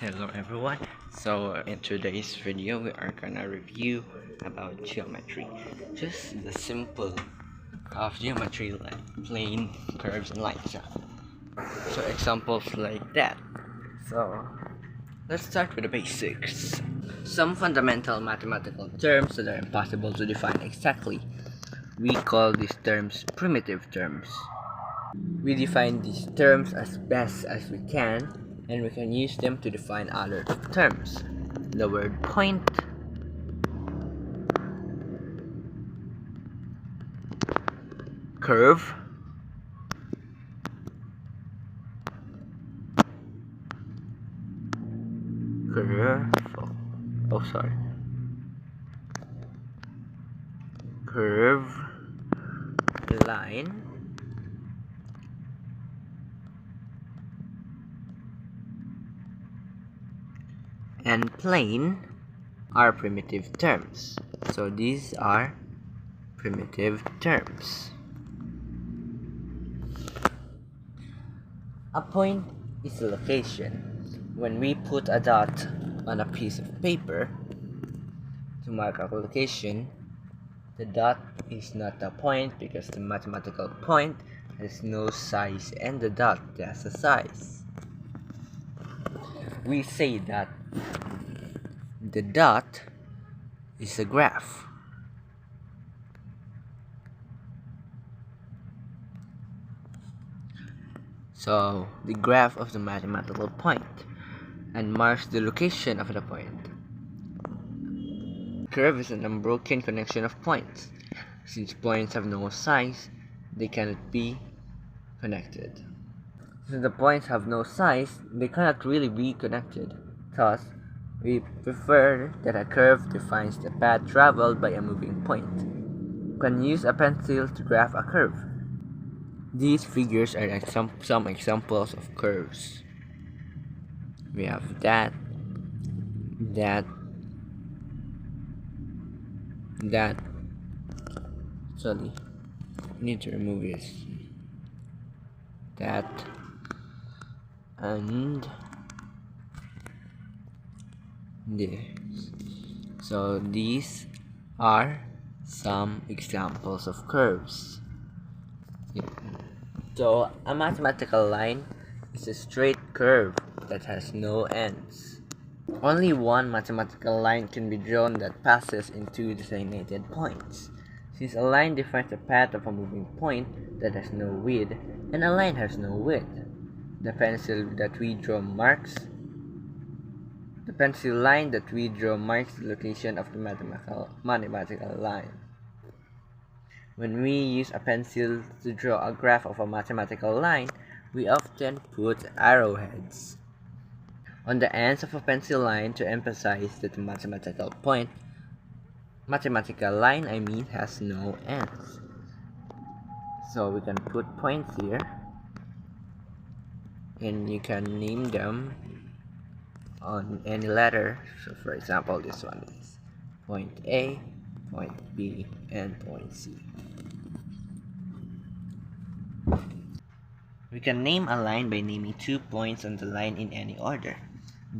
Hello everyone. So in today's video we are gonna review about geometry. Just the simple of geometry like plane, curves and lines. So examples like that. So let's start with the basics. Some fundamental mathematical terms that are impossible to define exactly. We call these terms primitive terms. We define these terms as best as we can, and we can use them to define other terms. The word point, curve, curve, oh sorry, curve, line, and plane are primitive terms. So these are primitive terms. A point is a location. When we put a dot on a piece of paper to mark a location, the dot is not a point because the mathematical point has no size and the dot has a size. We say that the dot is a graph. So the graph of the mathematical point and marks the location of the point. Curve is an unbroken connection of points. Since points have no size, they cannot be connected. Since the points have no size, they cannot really be connected. Thus, we prefer that a curve defines the path traveled by a moving point. You can use a pencil to graph a curve. These figures are some examples of curves. We have that, that. Sorry, I need to remove this. That, and this. So these are some examples of curves. So a mathematical line is a straight curve that has no ends. Only one mathematical line can be drawn that passes in two designated points. Since a line defines the path of a moving point that has no width, and a line has no width, the pencil line that we draw marks the location of the mathematical line. When we use a pencil to draw a graph of a mathematical line, we often put arrowheads on the ends of a pencil line to emphasize that the mathematical line has no ends. So we can put points here, and you can name them on any letter. So for example, this one is point A, point B, and point C. We can name a line by naming 2 points on the line in any order.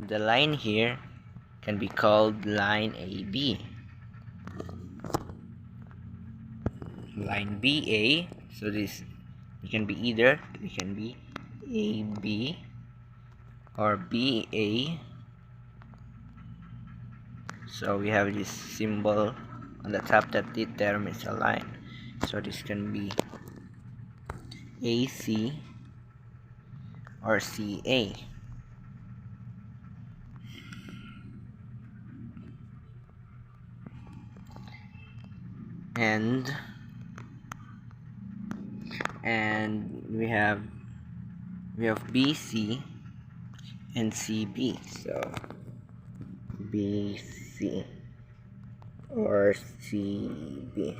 The line here can be called line AB. Line BA, so this it can be AB or BA. So we have this symbol on the top that determines a line. So this can be AC or CA. And we have BC and CB. So BC or CB.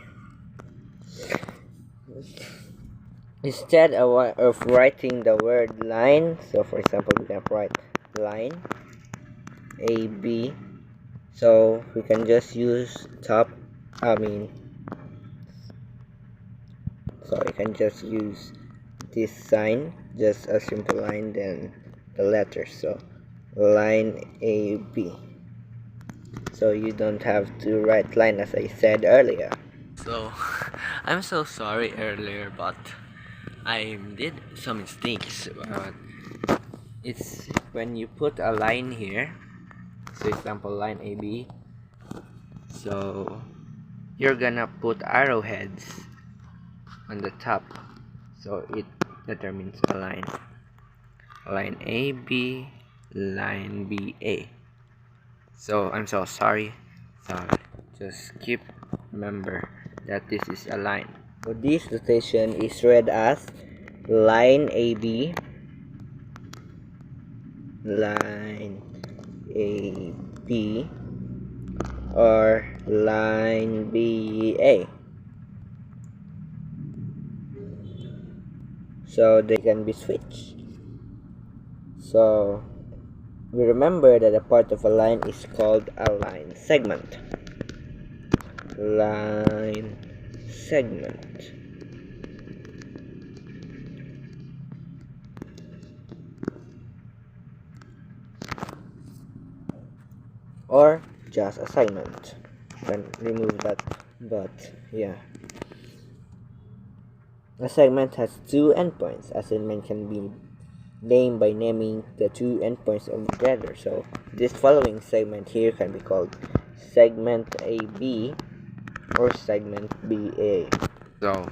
Instead of writing the word line, so for example we can write line AB, so we can just use you can just use this sign, just a simple line, then the letters. So line AB. So you don't have to write line as I said earlier. So I'm so sorry earlier, but I did some mistakes. It's when you put a line here, so example line AB. So you're gonna put arrowheads on the top, so it determines a line. Line AB, line BA. So I'm so sorry. So just keep remember that this is a line. So this notation is read as line AB, line AB, or line BA. So they can be switched. So we remember that a part of a line is called a line segment. Line segment. Or just a segment. Can remove that, but yeah. A segment has two endpoints. A segment can be named by naming the two endpoints together. So this following segment here can be called segment AB or segment BA. So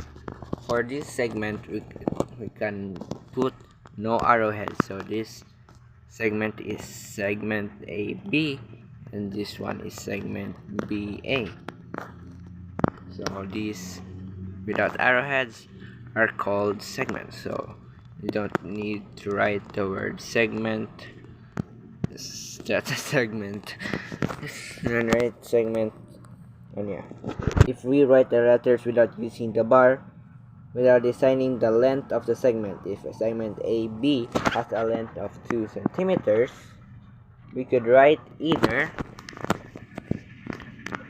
for this segment, we can put no arrowhead. So this segment is segment AB, and this one is segment BA. So these without arrowheads are called segments. So you don't need to write the word segment. That's a segment. And right segment, and yeah. If we write the letters without using the bar, without assigning the length of the segment, if a segment AB has a length of 2 centimeters, we could write either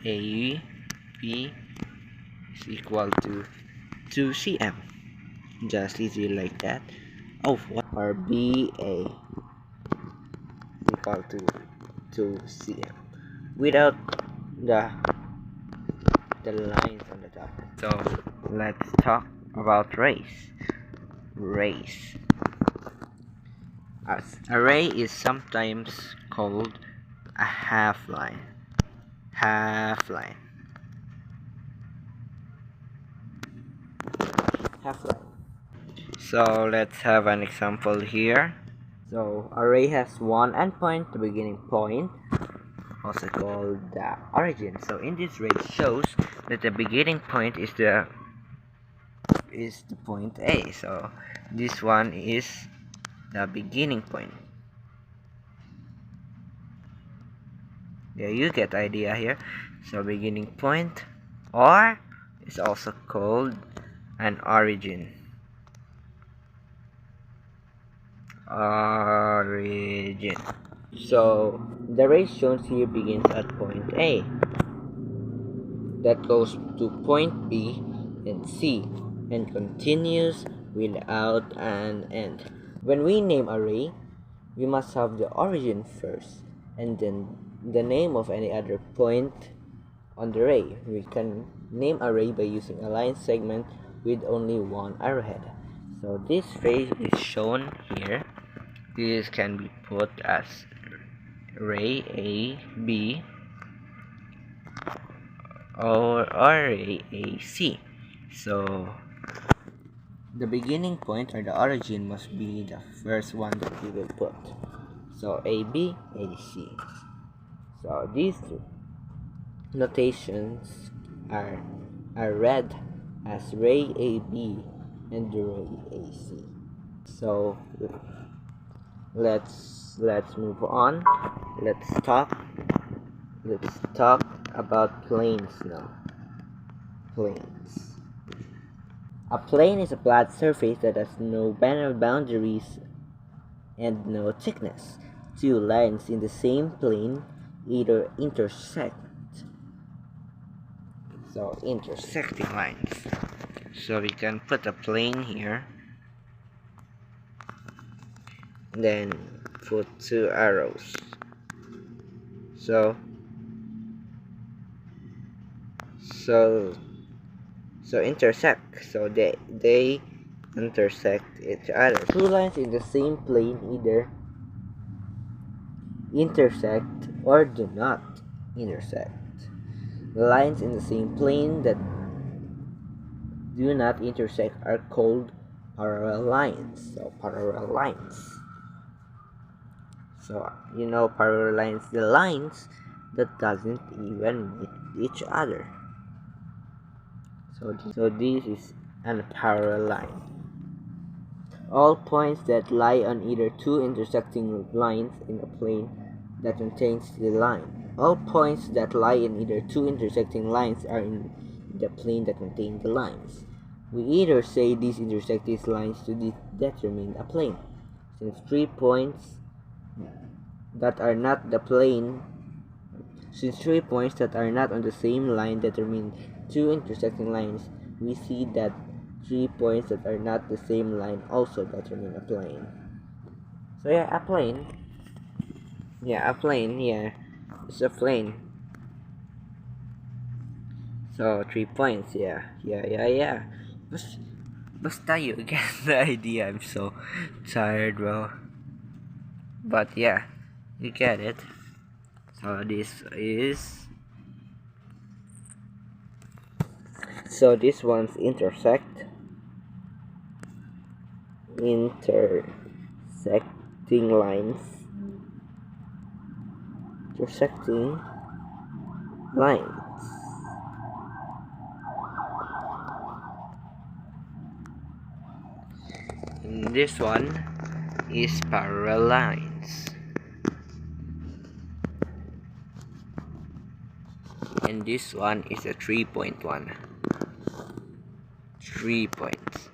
AB is equal to 2 cm. Just easy like that. Oh, what? or BA equal to 2 cm without the lines on the top. So let's talk about race. Race. Array is sometimes called a half line. Half line. Half line. So let's have an example here. So array has one endpoint, the beginning point, also called the origin. So in this ray shows that the beginning point is the point A. So this one is the beginning point. Yeah, you get idea here. So beginning point, or is also called an origin. Origin. So the ray shown here begins at point A, that goes to point B and C, and continues without an end. When we name array, we must have the origin first, and then the name of any other point on the array. We can name array by using a line segment with only one arrowhead. So this phrase is shown here. This can be put as array A, B, or array A, C. So the beginning point or the origin must be the first one that we will put. So AB, AC. So these notations are read as ray AB and ray AC. So let's move on. Let's talk about planes now. Planes. A plane is a flat surface that has no boundaries and no thickness. Two lines in the same plane either intersect. So Intersecting lines. So we can put a plane here. then put two arrows. So so so intersect. So they intersect each other. Two lines in the same plane either intersect or do not intersect. Lines in the same plane that do not intersect are called parallel lines. So parallel lines. So you know parallel lines, the lines that doesn't even meet each other. So this is a parallel line. All points that lie on either two intersecting lines in a plane that contains the line. All points that lie in either two intersecting lines are in the plane that contains the lines. We either say these intersect these lines to determine a plane. Since 3 points that are not the plane Since 3 points that are not on the same line determine two intersecting lines, we see that 3 points that are not the same line also determine a plane. So yeah, a plane. Yeah, a plane, yeah. It's a plane. So 3 points, yeah. Yeah. Basta you get the idea. I'm so tired, bro. But yeah, you get it. So this one's intersecting lines intersecting lines. And this one is parallel lines. And this one is a 3-point one. 3 points.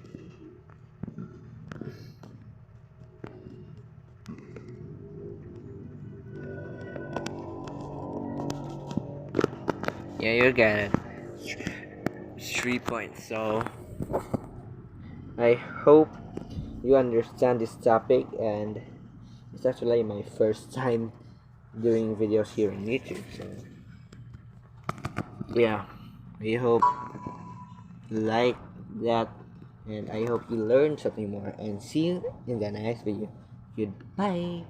Yeah, you get it. 3 points. So I hope you understand this topic, and it's actually my first time doing videos here on YouTube. So yeah, I hope you like that, and I hope you learned something more, and see you in the next video. Goodbye.